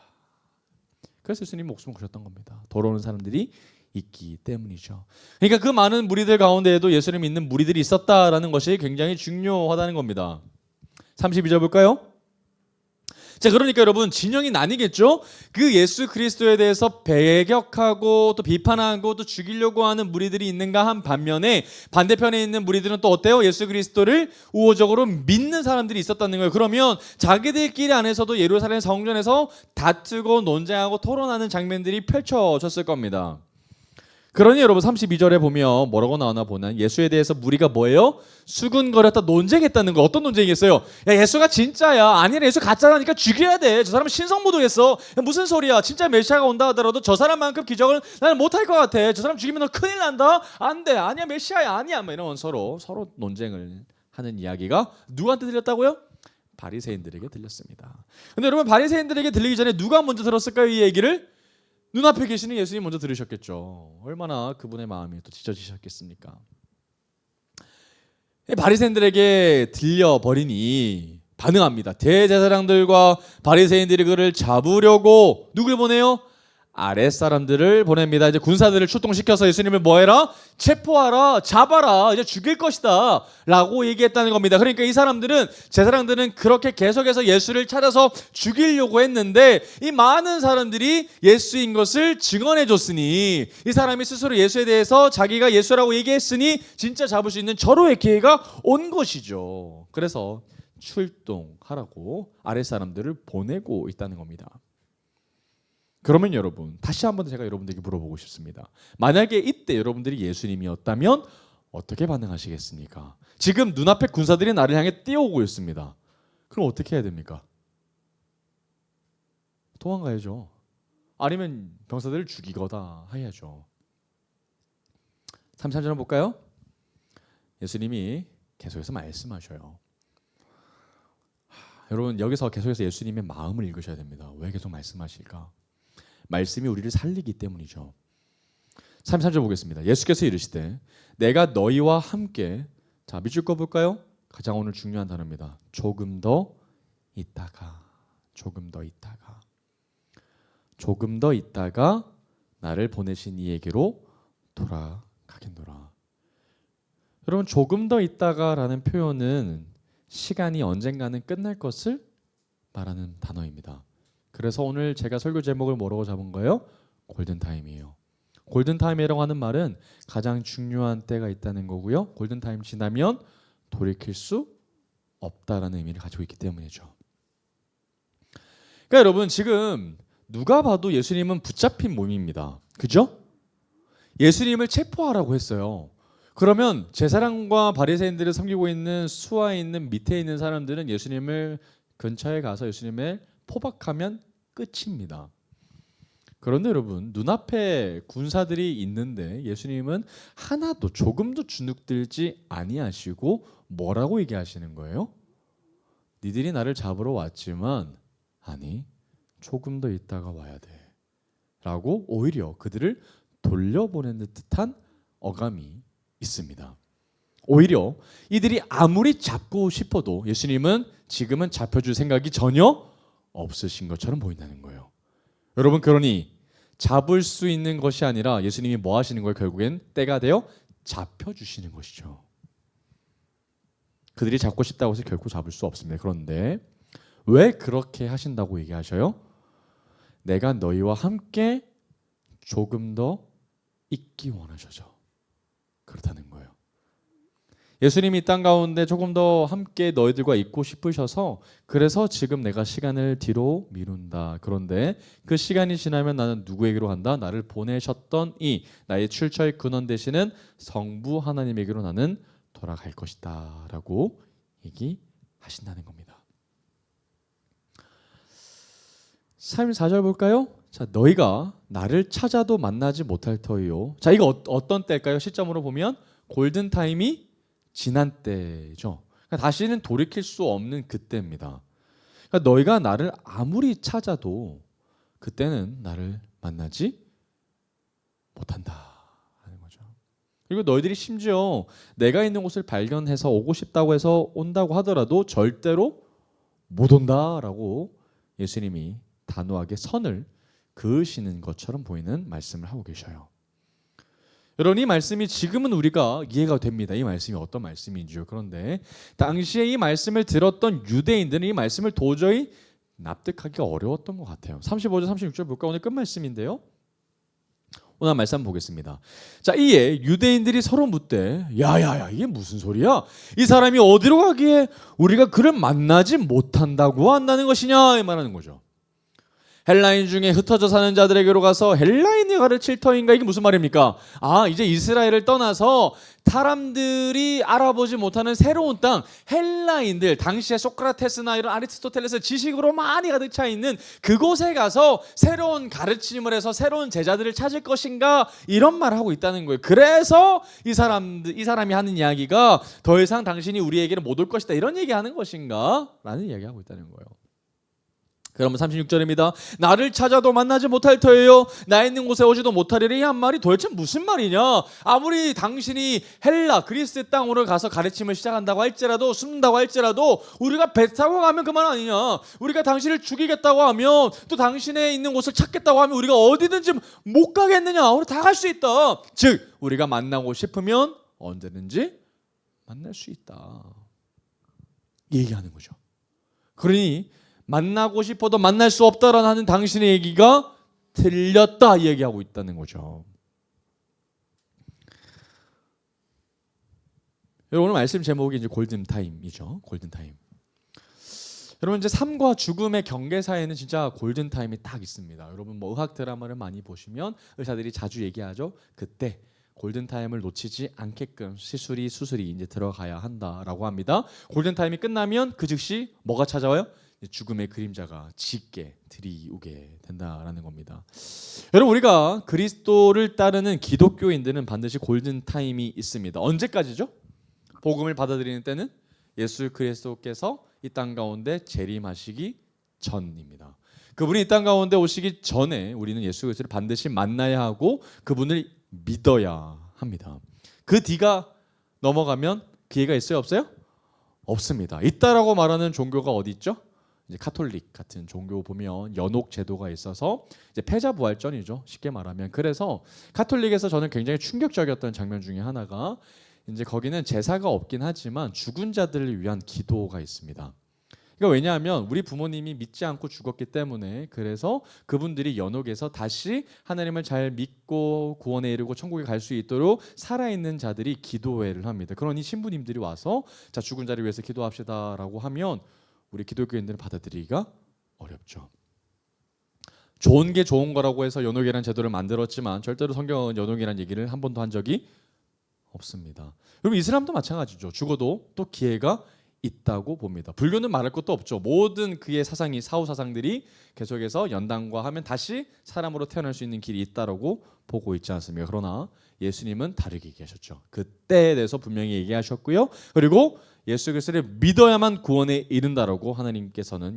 그래서 예수님 목숨 거셨던 겁니다. 돌아오는 사람들이 있기 때문이죠. 그러니까 그 많은 무리들 가운데에도 예수를 믿는 무리들이 있었다라는 것이 굉장히 중요하다는 겁니다. 32절 볼까요? 자, 그러니까 여러분, 진영이 나뉘겠죠? 그 예수 그리스도에 대해서 배격하고 또 비판하고 또 죽이려고 하는 무리들이 있는가 한 반면에 반대편에 있는 무리들은 또 어때요? 예수 그리스도를 우호적으로 믿는 사람들이 있었다는 거예요. 그러면 자기들끼리 안에서도 예루살렘 성전에서 다투고 논쟁하고 토론하는 장면들이 펼쳐졌을 겁니다. 그러니 여러분, 32절에 보면 뭐라고 나오나 보면 예수에 대해서 무리가 뭐예요? 수군거렸다 논쟁했다는 거. 어떤 논쟁이겠어요? 야, 예수가 진짜야, 아니라 예수 가짜라니까 죽여야 돼. 저 사람은 신성모독했어. 무슨 소리야? 진짜 메시아가 온다 하더라도 저 사람만큼 기적을 나는 못할 것 같아. 저 사람 죽이면 너 큰일 난다. 안 돼. 아니야, 메시아야, 아니야. 뭐 이런 서로 논쟁을 하는 이야기가 누구한테 들렸다고요? 바리새인들에게 들렸습니다. 근데 여러분, 바리새인들에게 들리기 전에 누가 먼저 들었을까요? 이 얘기를? 눈앞에 계시는 예수님 먼저 들으셨겠죠. 얼마나 그분의 마음이 또 찢어지셨겠습니까? 바리새인들에게 들려버리니 반응합니다. 대제사장들과 바리새인들이 그를 잡으려고 누굴 보내요? 아랫사람들을 보냅니다. 이제 군사들을 출동시켜서 예수님을 뭐해라? 체포하라, 잡아라, 이제 죽일 것이다 라고 얘기했다는 겁니다. 그러니까 이 사람들은, 제사장들은 그렇게 계속해서 예수를 찾아서 죽이려고 했는데 이 많은 사람들이 예수인 것을 증언해 줬으니, 이 사람이 스스로 예수에 대해서 자기가 예수라고 얘기했으니 진짜 잡을 수 있는 절호의 기회가 온 것이죠. 그래서 출동하라고 아랫사람들을 보내고 있다는 겁니다. 그러면 여러분, 다시 한번 제가 여러분들에게 물어보고 싶습니다. 만약에 이때 여러분들이 예수님이었다면 어떻게 반응하시겠습니까? 지금 눈앞에 군사들이 나를 향해 뛰어오고 있습니다. 그럼 어떻게 해야 됩니까? 도망가야죠. 아니면 병사들을 죽이거나 해야죠. 33절 한번 볼까요? 예수님이 계속해서 말씀하셔요. 여러분, 여기서 계속해서 예수님의 마음을 읽으셔야 됩니다. 왜 계속 말씀하실까? 말씀이 우리를 살리기 때문이죠. 33절 보겠습니다. 예수께서 이르시되 내가 너희와 함께, 자, 밑줄 거 볼까요? 가장 오늘 중요한 단어입니다. 조금 더 있다가, 조금 더 있다가, 조금 더 있다가 나를 보내신 이에게로 돌아가겠노라. 여러분, 조금 더 있다가라는 표현은 시간이 언젠가는 끝날 것을 말하는 단어입니다. 그래서 오늘 제가 설교 제목을 뭐라고 잡은 거예요? 골든타임이에요. 골든타임이라고 하는 말은 가장 중요한 때가 있다는 거고요. 골든타임 지나면 돌이킬 수 없다라는 의미를 가지고 있기 때문이죠. 그러니까 여러분, 지금 누가 봐도 예수님은 붙잡힌 몸입니다. 그죠? 예수님을 체포하라고 했어요. 그러면 제사장과 바리새인들을 섬기고 있는 수하에 있는 밑에 있는 사람들은 예수님을 근처에 가서 예수님을 포박하면 끝입니다. 그런데 여러분, 눈앞에 군사들이 있는데 예수님은 하나도 조금도 주눅들지 아니하시고 뭐라고 얘기하시는 거예요? 니들이 나를 잡으러 왔지만 아니, 조금 더 있다가 와야 돼 라고 오히려 그들을 돌려보내는 듯한 어감이 있습니다. 오히려 이들이 아무리 잡고 싶어도 예수님은 지금은 잡혀줄 생각이 전혀 없으신 것처럼 보인다는 거예요. 여러분, 그러니 잡을 수 있는 것이 아니라 예수님이 뭐 하시는 거예요? 결국엔 때가 되어 잡혀주시는 것이죠. 그들이 잡고 싶다고 해서 결코 잡을 수 없습니다. 그런데 왜 그렇게 하신다고 얘기하셔요? 내가 너희와 함께 조금 더 있기 원하셔서 그렇다는 거예요. 예수님이 이 땅 가운데 조금 더 함께 너희들과 있고 싶으셔서 그래서 지금 내가 시간을 뒤로 미룬다. 그런데 그 시간이 지나면 나는 누구에게로 간다? 나를 보내셨던 이 나의 출처의 근원 되시는 성부 하나님에게로 나는 돌아갈 것이다 라고 얘기하신다는 겁니다. 34절 볼까요? 자, 너희가 나를 찾아도 만나지 못할 터이요. 자, 이거 어떤 때일까요? 시점으로 보면 골든타임이 지난 때죠. 그러니까 다시는 돌이킬 수 없는 그때입니다. 그러니까 너희가 나를 아무리 찾아도 그때는 나를 만나지 못한다 하는 거죠. 그리고 너희들이 심지어 내가 있는 곳을 발견해서 오고 싶다고 해서 온다고 하더라도 절대로 못 온다라고 예수님이 단호하게 선을 그으시는 것처럼 보이는 말씀을 하고 계셔요. 여러분, 이 말씀이 지금은 우리가 이해가 됩니다. 이 말씀이 어떤 말씀인지요. 그런데 당시에 이 말씀을 들었던 유대인들은 이 말씀을 도저히 납득하기 어려웠던 것 같아요. 35절 36절 볼까? 오늘 끝 말씀인데요. 오늘 말씀 한번 보겠습니다. 자, 이에 유대인들이 서로 묻되 야야야 이게 무슨 소리야? 이 사람이 어디로 가기에 우리가 그를 만나지 못한다고 한다는 것이냐 이 말하는 거죠. 헬라인 중에 흩어져 사는 자들에게로 가서 헬라인이 가르칠 터인가? 이게 무슨 말입니까? 아, 이제 이스라엘을 떠나서 사람들이 알아보지 못하는 새로운 땅, 헬라인들, 당시에 소크라테스나 이런 아리스토텔레스 지식으로 많이 가득 차 있는 그곳에 가서 새로운 가르침을 해서 새로운 제자들을 찾을 것인가? 이런 말을 하고 있다는 거예요. 그래서 이 사람이 하는 이야기가 더 이상 당신이 우리에게는 못 올 것이다 이런 얘기하는 것인가? 라는 이야기하고 있다는 거예요. 그러면 36절입니다. 나를 찾아도 만나지 못할 터예요. 나 있는 곳에 오지도 못하리라. 이 한 말이 도대체 무슨 말이냐? 아무리 당신이 헬라 그리스 땅으로 가서 가르침을 시작한다고 할지라도 숨는다고 할지라도 우리가 배 타고 가면 그만 아니냐? 우리가 당신을 죽이겠다고 하면 또 당신의 있는 곳을 찾겠다고 하면 우리가 어디든지 못 가겠느냐? 우리 다 갈 수 있다. 즉 우리가 만나고 싶으면 언제든지 만날 수 있다. 얘기하는 거죠. 그러니 만나고 싶어도 만날 수 없다라는 당신의 얘기가 틀렸다 얘기하고 있다는 거죠. 여러분, 오늘 말씀 제목이 이제 골든타임이죠. 골든타임. 여러분, 이제 삶과 죽음의 경계사에는 진짜 골든타임이 딱 있습니다. 여러분, 뭐 의학 드라마를 많이 보시면 의사들이 자주 얘기하죠. 그때 골든타임을 놓치지 않게끔 수술이 이제 들어가야 한다라고 합니다. 골든타임이 끝나면 그 즉시 뭐가 찾아와요? 죽음의 그림자가 짙게 들이오게 된다라는 겁니다. 여러분, 우리가 그리스도를 따르는 기독교인들은 반드시 골든타임이 있습니다. 언제까지죠? 복음을 받아들이는 때는 예수 그리스도께서 이 땅 가운데 재림하시기 전입니다. 그분이 이 땅 가운데 오시기 전에 우리는 예수 그리스도를 반드시 만나야 하고 그분을 믿어야 합니다. 그 뒤가 넘어가면 기회가 있어요? 없어요? 없습니다. 있다라고 말하는 종교가 어디 있죠? 이제 카톨릭 같은 종교 보면 연옥 제도가 있어서 이제 패자부활전이죠. 쉽게 말하면. 그래서 카톨릭에서 저는 굉장히 충격적이었던 장면 중에 하나가 이제 거기는 제사가 없긴 하지만 죽은 자들을 위한 기도가 있습니다. 그러니까 왜냐하면 우리 부모님이 믿지 않고 죽었기 때문에 그래서 그분들이 연옥에서 다시 하나님을 잘 믿고 구원에 이르고 천국에 갈 수 있도록 살아있는 자들이 기도회를 합니다. 그러니 신부님들이 와서 자 죽은 자를 위해서 기도합시다라고 하면 우리 기독교인들은 받아들이기가 어렵죠. 좋은 게 좋은 거라고 해서 연옥이라는 제도를 만들었지만 절대로 성경은 연옥이라는 얘기를 한 번도 한 적이 없습니다. 여러분, 이슬람도 마찬가지죠. 죽어도 또 기회가 있다고 봅니다. 불교는 말할 것도 없죠. 모든 그의 사상이 사후 사상들이 계속해서 연단과 하면 다시 사람으로 태어날 수 있는 길이 있다라고 보고 있지 않습니까? 그러나 예수님은 다르게 얘기하셨죠. 그때에 대해서 분명히 얘기하셨고요. 그리고 예수 그리스도를 믿어야만 구원에 이른다라고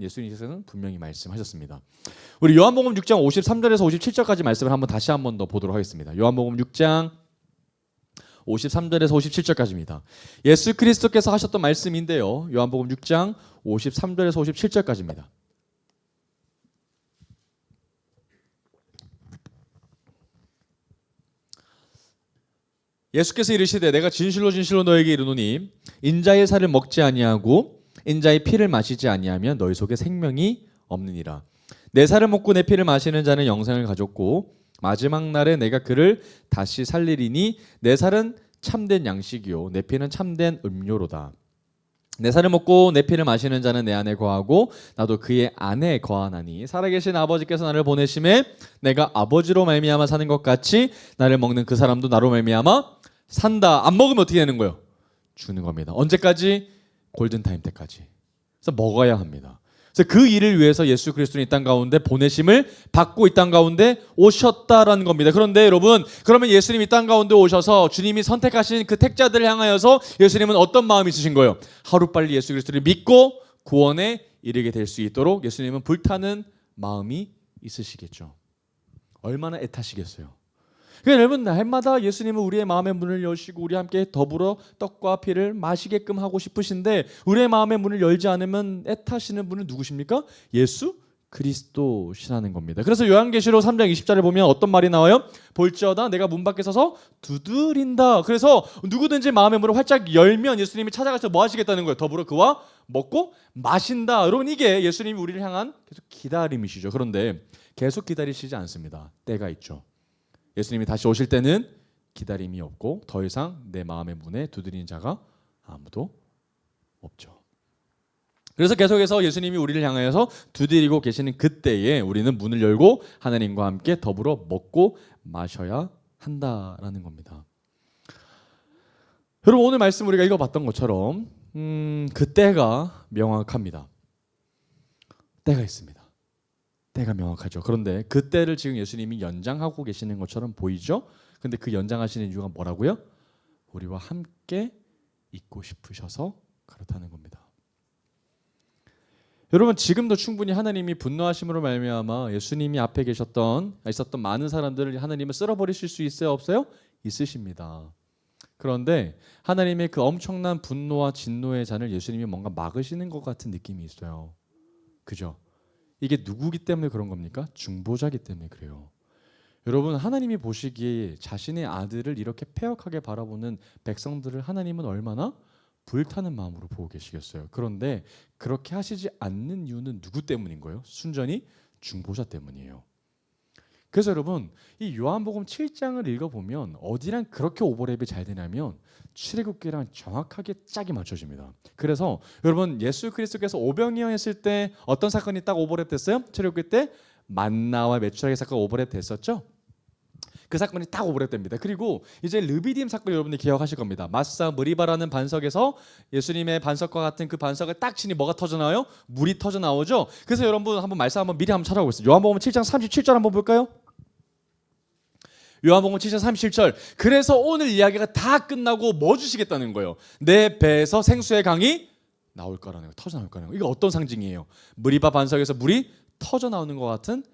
예수님께서는 분명히 말씀하셨습니다. 우리 요한복음 6장 53절에서 57절까지 말씀을 다시 한 번 더 보도록 하겠습니다. 요한복음 6장 53절에서 57절까지입니다. 예수 그리스도께서 하셨던 말씀인데요. 요한복음 6장 53절에서 57절까지입니다. 예수께서 이르시되 내가 진실로 진실로 너에게 이르노니 인자의 살을 먹지 아니하고 인자의 피를 마시지 아니하면 너희 속에 생명이 없느니라. 내 살을 먹고 내 피를 마시는 자는 영생을 가졌고 마지막 날에 내가 그를 다시 살리리니 내 살은 참된 양식이요 내 피는 참된 음료로다. 내 살을 먹고 내 피를 마시는 자는 내 안에 거하고 나도 그의 안에 거하나니 살아계신 아버지께서 나를 보내심에 내가 아버지로 말미암아 사는 것 같이 나를 먹는 그 사람도 나로 말미암아 산다. 안 먹으면 어떻게 되는 거예요? 죽는 겁니다. 언제까지? 골든타임 때까지. 그래서 먹어야 합니다. 그래서 그 일을 위해서 예수 그리스도는 이 땅 가운데 보내심을 받고 이 땅 가운데 오셨다라는 겁니다. 그런데 여러분, 그러면 예수님이 이 땅 가운데 오셔서 주님이 선택하신 그 택자들을 향하여서 예수님은 어떤 마음이 있으신 거예요? 하루빨리 예수 그리스도를 믿고 구원에 이르게 될 수 있도록 예수님은 불타는 마음이 있으시겠죠. 얼마나 애타시겠어요. 그러니까 여러분, 날마다 예수님은 우리의 마음의 문을 여시고 우리 함께 더불어 떡과 피를 마시게끔 하고 싶으신데 우리의 마음의 문을 열지 않으면 애타시는 분은 누구십니까? 예수 그리스도시라는 겁니다. 그래서 요한계시록 3장 20절에 보면 어떤 말이 나와요? 볼지어다 내가 문 밖에 서서 두드린다. 그래서 누구든지 마음의 문을 활짝 열면 예수님이 찾아가서 뭐 하시겠다는 거예요? 더불어 그와 먹고 마신다. 여러분, 이게 예수님이 우리를 향한 계속 기다림이시죠. 그런데 계속 기다리시지 않습니다. 때가 있죠. 예수님이 다시 오실 때는 기다림이 없고 더 이상 내 마음의 문에 두드리는 자가 아무도 없죠. 그래서 계속해서 예수님이 우리를 향하여서 두드리고 계시는 그때에 우리는 문을 열고 하나님과 함께 더불어 먹고 마셔야 한다라는 겁니다. 여러분, 오늘 말씀 우리가 읽어봤던 것처럼 그 때가 명확합니다. 때가 있습니다. 때가 명확하죠. 그런데 그 때를 지금 예수님이 연장하고 계시는 것처럼 보이죠? 근데 그 연장하시는 이유가 뭐라고요? 우리와 함께 있고 싶으셔서 그렇다는 겁니다. 여러분, 지금도 충분히 하나님이 분노하심으로 말미암아 예수님이 앞에 있었던 많은 사람들을 하나님은 쓸어버리실 수 있어요? 없어요? 있으십니다. 그런데 하나님의 그 엄청난 분노와 진노의 잔을 예수님이 뭔가 막으시는 것 같은 느낌이 있어요. 그죠? 이게 누구기 때문에 그런 겁니까? 중보자기 때문에 그래요. 여러분, 하나님이 보시기에 자신의 아들을 이렇게 패역하게 바라보는 백성들을 하나님은 얼마나 불타는 마음으로 보고 계시겠어요. 그런데 그렇게 하시지 않는 이유는 누구 때문인 거예요? 순전히 중보자 때문이에요. 그래서 여러분, 이 요한복음 7장을 읽어보면 어디랑 그렇게 오버랩이 잘 되냐면 출애굽기랑 정확하게 짝이 맞춰집니다. 그래서 여러분, 예수 그리스도께서 오병이어 했을 때 어떤 사건이 딱 오버랩 됐어요? 출애굽기 때 만나와 메추라기 사건 오버랩 됐었죠? 그 사건이 딱 오버랩 됩니다. 그리고 이제 르비딤 사건 여러분들이 기억하실 겁니다. 마사 무리바라는 반석에서 예수님의 반석과 같은 그 반석을 딱 치니 뭐가 터져 나와요? 물이 터져 나오죠. 그래서 여러분 한번 말씀 한번 미리 한번 찾아보겠습니다. 요한복음 7장 37절 한번 볼까요? 요한복음 7장 37절. 그래서 오늘 이야기가 다 끝나고 뭐 주시겠다는 거예요? 내 배에서 생수의 강이 나올 거라는 거, 터져 나올 거라는 거. 이거 어떤 상징이에요? 무리바 반석에서 물이 터져 나오는 것 같은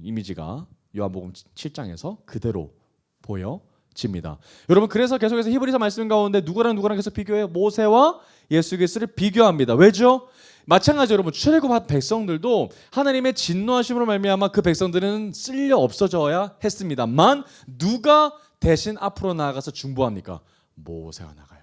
이미지가 요한복음 7장에서 그대로 보여집니다. 여러분, 그래서 계속해서 히브리서 말씀 가운데 누구랑 계속 비교해요? 모세와 예수 그리스도를 비교합니다. 왜죠? 마찬가지로 여러분, 출애굽한 백성들도 하나님의 진노하심으로 말미암아 그 백성들은 쓸려 없어져야 했습니다만 누가 대신 앞으로 나아가서 중보합니까? 모세가 나가요.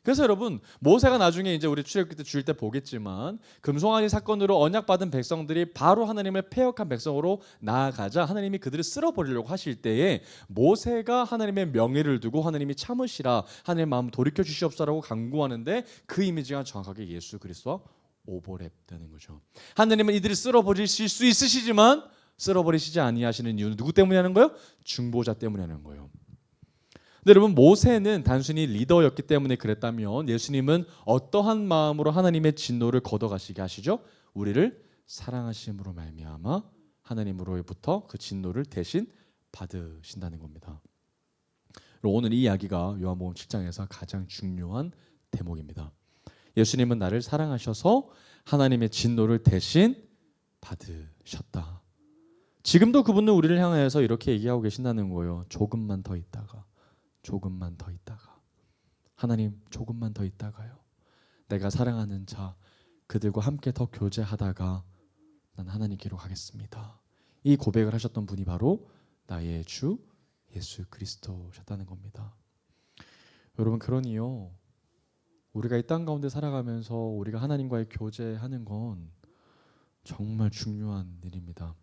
그래서 여러분, 모세가 나중에 이제 우리 출애굽기 때 주일 때 보겠지만 금송아지 사건으로 언약받은 백성들이 바로 하나님을 패역한 백성으로 나아가자 하나님이 그들을 쓸어버리려고 하실 때에 모세가 하나님의 명예를 두고 하나님이 참으시라, 하나님의 마음 돌이켜 주시옵소서라고 간구하는데 그 이미지가 정확하게 예수 그리스도와 오버랩되는 거죠. 하나님은 이들을 쓸어버리실 수 있으시지만 쓸어버리시지 아니하시는 이유는 누구 때문에 하는 거예요? 중보자 때문에 하는 거예요. 근데 여러분, 모세는 단순히 리더였기 때문에 그랬다면 예수님은 어떠한 마음으로 하나님의 진노를 걷어가시게 하시죠? 우리를 사랑하심으로 말미암아 하나님으로부터 그 진노를 대신 받으신다는 겁니다. 오늘 이 이야기가 요한복음 7장에서 가장 중요한 대목입니다. 예수님은 나를 사랑하셔서 하나님의 진노를 대신 받으셨다. 지금도 그분은 우리를 향해서 이렇게 얘기하고 계신다는 거예요. 조금만 더 있다가, 조금만 더 있다가, 하나님 조금만 더 있다가요, 내가 사랑하는 자 그들과 함께 더 교제하다가 난 하나님께로 가겠습니다. 이 고백을 하셨던 분이 바로 나의 주 예수 그리스도셨다는 겁니다. 여러분 그러니요. 우리가 이 땅 가운데 살아가면서 우리가 하나님과의 교제하는 건 정말 중요한 일입니다.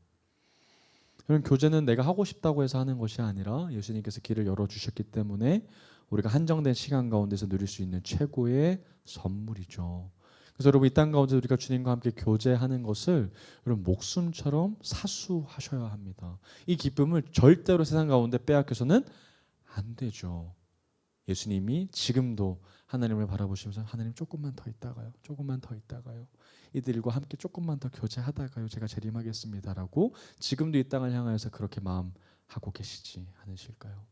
여러분 교제는 내가 하고 싶다고 해서 하는 것이 아니라 예수님께서 길을 열어주셨기 때문에 우리가 한정된 시간 가운데서 누릴 수 있는 최고의 선물이죠. 그래서 여러분 이 땅 가운데 우리가 주님과 함께 교제하는 것을 여러분 목숨처럼 사수하셔야 합니다. 이 기쁨을 절대로 세상 가운데 빼앗겨서는 안 되죠. 예수님이 지금도 하나님을 바라보시면서 하나님 조금만 더 있다가요. 조금만 더 있다가요. 이들과 함께 조금만 더 교제하다가요. 제가 재림하겠습니다라고 지금도 이 땅을 향하여서 그렇게 마음하고 계시지 않으실까요?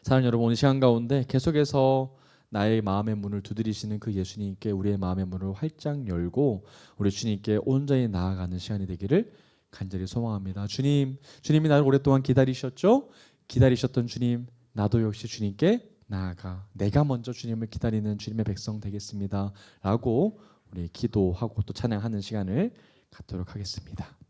사랑하는 여러분 오늘 시간 가운데 계속해서 나의 마음의 문을 두드리시는 그 예수님께 우리의 마음의 문을 활짝 열고 우리 주님께 온전히 나아가는 시간이 되기를 간절히 소망합니다. 주님이 나를 오랫동안 기다리셨죠? 기다리셨던 주님 나도 역시 주님께 나아가 내가 먼저 주님을 기다리는 주님의 백성 되겠습니다 라고 우리 기도하고 또 찬양하는 시간을 갖도록 하겠습니다.